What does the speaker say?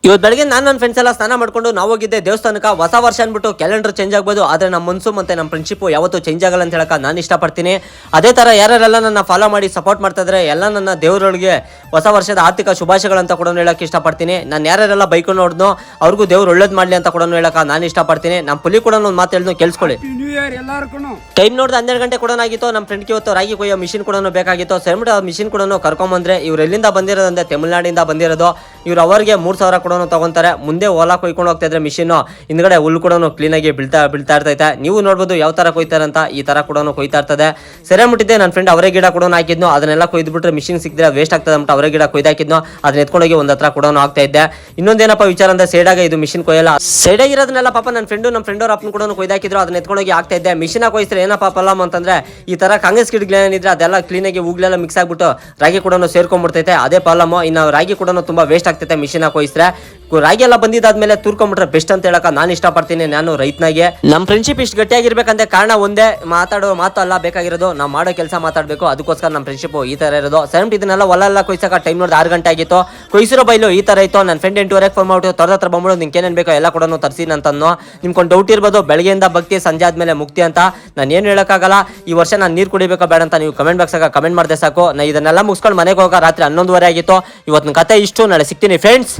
ಇವತ್ತು ಬೆಳಗ್ಗೆ ನಾನು ನನ್ನ ಫ್ರೆಂಡ್ಸ್ ಎಲ್ಲ ಸ್ನಾನ ಮಾಡ್ಕೊಂಡು ನಾವು ಹೋಗಿದ್ದೆ ದೇವಸ್ಥಾನಕ್ಕೆ. ಹೊಸ ವರ್ಷ ಅಂದ್ಬಿಟ್ಟು ಕ್ಯಾಲೆಂಡರ್ ಚೇಂಜ್ ಆಗ್ಬೋದು, ಆದರೆ ನಮ್ಮ ಮನಸ್ಸು ಮತ್ತೆ ನಮ್ಮ ಫ್ರೆಂಡ್ಶಿಪ್ ಯಾವತ್ತೂ ಚೇಂಜ್ ಆಗಲ್ಲ ಅಂತ ಹೇಳಕ್ಕೆ ನಾನು ಇಷ್ಟಪಡ್ತೀನಿ. ಅದೇ ಥರ ಯಾರೆಲ್ಲ ನನ್ನ ಫಾಲೋ ಮಾಡಿ ಸಪೋರ್ಟ್ ಮಾಡ್ತಾ ಇದ್ದಾರೆ ಎಲ್ಲ ನನ್ನ ದೇವರೊಳಗೆ ಹೊಸ ವರ್ಷದ ಆರ್ಥಿಕ ಶುಭಾಶಯಗಳಂತ ಕೂಡ ಹೇಳಕ್ಕೆ ಇಷ್ಟಪಡ್ತೀನಿ. ನಾನು ಯಾರೆಲ್ಲ ಬೈಕ್ ನೋಡಿದ್ನೋ ಅವ್ರಿಗೂ ದೇವ್ರು ಒಳ್ಳೇದು ಮಾಡಲಿ ಅಂತ ಕೂಡ ಹೇಳಕ್ಕೆ ನಾನು ಇಷ್ಟಪಡ್ತೀನಿ. ನಮ್ಮ ಪುಲಿ ಕೂಡ ಒಂದು ಮಾತು ಹೇಳಿದ್ನು, ಕೇಳಿಸ್ಕೊಳ್ಳಿ. ಟೈಮ್ ನೋಡಿದ 12 ಗಂಟೆ ಕೂಡ ಆಗಿತ್ತು. ನಮ್ಮ ಫ್ರೆಂಡ್ಗೆ ಇವತ್ತು ರಾಗಿ ಕೊಯ್ಯೋ ಮಿಷಿನ್ ಕೂಡ ಬೇಕಾಗಿತ್ತು. ಸೆಮ್ಬಿಟ್ಟು ಆ ಮಿಷಿನ್ ಕೂಡ ಕರ್ಕೊಂಬಂದ್ರೆ ಇವ್ರು ಎಲ್ಲಿಂದ ಬಂದಿರೋದಂದ್ರೆ ತಮಿಳ್ನಾಡಿಂದ ಬಂದಿರೋದು. ಇವ್ರು ಅವರಿಗೆ 3,000 ಕೂಡ ತಗೊಂತಾರೆ. ಮುಂದೆ ಓಲಾ ಕೊಯ್ಕೊಂಡು ಹೋಗ್ತಾ ಇದ್ರೆ ಮಿಷಿನ್ ಹಿಂದ್ಗಡೆ ಹುಲ್ಲು ಕೂಡ ಕ್ಲೀನಾಗಿ ಬೀಳ್ತಾ ಇರ್ತೈತೆ. ನೀವು ನೋಡ್ಬೋದು ಯಾವ ತರ ಕೊಯ್ತಾರೆ ಅಂತ. ಈ ತರ ಕೂಡ ಕೊಯ್ತಾ ಇರ್ತದೆ. ಸೆರೆ ಮುಟ್ಟಿದ್ದೆ ನನ್ನ ಫ್ರೆಂಡ್ ಅವರೇ ಗಿಡ ಕೂಡ ಹಾಕಿದ್ನು. ಅದನ್ನೆಲ್ಲ ಕೊಯ್ದು ಬಿಟ್ರೆ ಮಿಷಿನ್ ಸಿಕ್ಕಿದ್ರೆ ವೇಸ್ಟ್ ಆಗ್ತದೆ ಅಂತ ಅವರೇ ಗಿಡ ಕೊಯ್ದು ಹಾಕಿದ್ನು. ಅದನ್ನ ಎತ್ಕೊಂಡೋಗಿ ಒಂದ್ ಹತ್ರ ಕೂಡ ಆಗ್ತಾ ಇದ್ದೆ. ಇನ್ನೊಂದೇನಪ್ಪ ವಿಚಾರ ಅಂದ್ರೆ ಸೈಡಾಗ ಇದು ಮಿಷಿನ್ ಕೊಯ್ಯಲ್ಲ. ಸೈಡಾಗಿ ಇರೋದನ್ನೆಲ್ಲ ಪಾಪ ನನ್ನ ಫ್ರೆಂಡ್ ಅವ್ರ ಅಪ್ಪನ ಕೂಡ ಕೊಯ್ದು ಹಾಕಿದ್ರು. ಅದನ್ನ ಎತ್ಕೊಂಡೋಗಿ ಆಗ್ತಾ ಇದ್ದೆ. ಮಿಷಿನ್ ಕೊಯ್ಸ್ರೆ ಏನಪ್ಪ ಪ್ರಾಬ್ಲಮ್ ಅಂತಂದ್ರೆ ಈ ತರ ಕಾಂಗ್ರೆಸ್ ಗಿಡಗಳೇನಿದ್ರೆ ಅದೆಲ್ಲ ಕ್ಲೀನಾಗಿ ಹೂಗಳೆಲ್ಲ ಮಿಕ್ಸ್ ಆಗ್ಬಿಟ್ಟು ರಾಗಿ ಕೂಡ ಸೇರ್ಕೊಂಡ್ಬಿಡ್ತೈತೆ. ಅದೇ ಪ್ರಾಬ್ಲಮ್. ಇನ್ನು ರಾಗಿ ಕೂಡ ತುಂಬಾ ವೇಸ್ಟ್ ಆಗ್ತೈತೆ ಮಿಷಿನ್ ಕೊಯ್ಸ್ರೆ. ರಾಗಿ ಎಲ್ಲ ಬಂದಿದ್ದಾದ್ಮೇಲೆ ತೂರ್ಕೊಂಡ್ಬಿಟ್ರೆ ಬೆಸ್ಟ್ ಅಂತ ಹೇಳಕ ನಾನು ಇಷ್ಟಪಡ್ತೀನಿ. ನಾನು ರೈತನಾಗೆ ನಮ್ಮ ಫ್ರೆಂಡ್ಶಿಪ್ ಇಷ್ಟು ಗಟ್ಟಿಯಾಗಿರ್ಬೇಕಂದ್ರೆ ಕಾರಣ ಒಂದೇ, ಮಾತಾಡೋ ಮಾತು ಅಲ್ಲ ಬೇಕಾಗಿರೋದು, ನಾವು ಮಾಡೋ ಕೆಲಸ ಮಾತಾಡಬೇಕು. ಅದಕ್ಕೋಸ್ಕರ ನಮ್ಮ ಫ್ರೆಂಡ್ಶಿಪ್ ಈ ತರ ಇರೋದು. ಇದನ್ನೆಲ್ಲ ಹೊಲ ಕೊಯ್ಸಕ ಟೈಮ್ ನೋಡಿದ 6 ಗಂಟೆ ಆಗಿತ್ತು. ಕೊಯ್ಸಿರೋ ಬೈಲು ಈ ತರ ಇತ್ತು. ನನ್ನ ಫ್ರೆಂಡ್ 8 ಫೋನ್ ಮಾಡ್ಬಿಟ್ಟು ತೊರದ ಹತ್ರ ಬಂದ್ಬಿಡು, ನಿಂಗೆ ಏನೇನು ಬೇಕೋ ಎಲ್ಲ ಕೂಡ ತರಿಸಿ ಅಂತಂದು. ನಿಮ್ಗೊಂದು ಡೌಟ್ ಇರ್ಬೋದು ಬೆಳಗ್ಗೆಯಿಂದ ಭಕ್ತಿ ಸಂಜೆ ಆದ್ಮೇಲೆ ಮುಕ್ತಿ ಅಂತ. ನಾನು ಏನು ಹೇಳೋಕ್ಕಾಗಲ್ಲ. ಈ ವರ್ಷ ನಾನು ನೀರು ಕುಡಿಬೇಕೋ ಬೇಡ ಅಂತ ನೀವು ಕಮೆಂಟ್ ಬಾಕ್ಸಾಗ ಕಮೆಂಟ್ ಮಾಡಿದೆ ಸಾಕು. ನಾನು ಇದನ್ನೆಲ್ಲ ಮುಗಿಸ್ಕೊಂಡು ಮನೆಗೆ ಹೋಗೋ ರಾತ್ರಿ 11:30 ಆಗಿತ್ತು. ಇವತ್ತಿನ ಕತೆ ಇಷ್ಟು. ನಾಳೆ ಸಿಗ್ತೀನಿ ಫ್ರೆಂಡ್ಸ್.